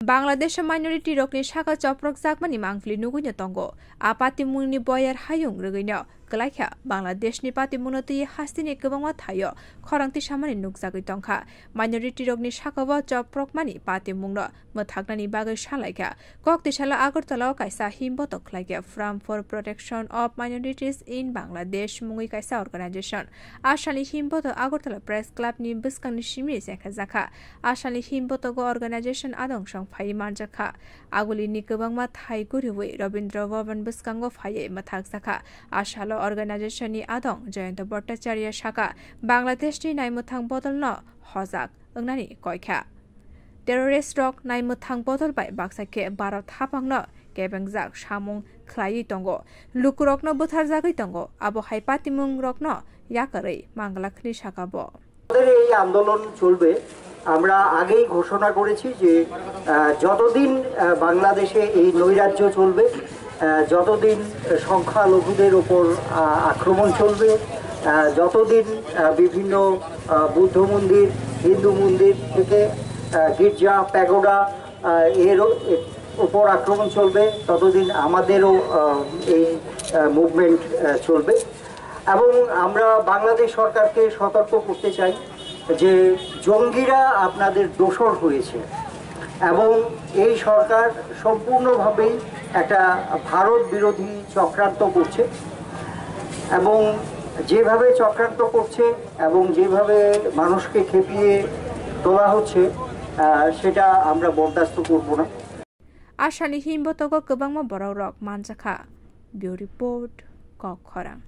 Bangladesh minority rokni shaka choprok zakmani mangfli nugunya tongo apati mungni boyar hayung regino kelaikha Bangladesh ni pati munoti hastini kebangwa thayo khorangti samani nukjagui tongkha minority rokni shakawa choprok mani pati mungno mothagnani bagai salaikha kokti sala Agartala kaisa himbotok khlaikha Forum for Protection of Minorities in Bangladesh mungui kaisa organization ashali himboto Agartala Press Club ni biskangni shimi sekha jakha ashali himboto go organization adong song phai manjakha aguli ni kebangma thai guriwi Rabindra Bhavan biskango phai mathak jakha ashalo organization ni adong Jayanta Bhattacharya shaka Bangladesh ni naimuthang bodol no hojak ongnani koikha terrorist rok naimuthang bodol bai baksake Bharat hapang no kebengjak samung khlai tongo lukurok no butharjagui tongo abo haipatimung rok no yakarei manglakhni shakabo আমাদের এই আন্দোলন চলবে আমরা আগেই ঘোষণা করেছি যে যতদিন বাংলাদেশে এই নৈরাজ্য চলবে যতদিন সংখ্যালঘুদের উপর আক্রমণ চলবে যতদিন বিভিন্ন বৌদ্ধ মন্দির হিন্দু মন্দির থেকে গির্জা প্যাগোডা এর উপর আক্রমণ চলবে ততদিন আমাদেরও এই মুভমেন্ট চলবে এবং আমরা বাংলাদেশ সরকারকে সতর্ক করতে চাই যে জঙ্গিরা আপনাদের দোসর হয়েছে এবং এই সরকার সম্পূর্ণভাবেই একটা ভারত বিরোধী চক্রান্ত করছে এবং যেভাবে চক্রান্ত করছে এবং যেভাবে মানুষকে খেপিয়ে তোলা হচ্ছে সেটা আমরা বরদাস্ত করব না আশানি হিমবতগো গোবাংমা বড় রক মানজাখা বিউ রিপোর্ট কক খরাং।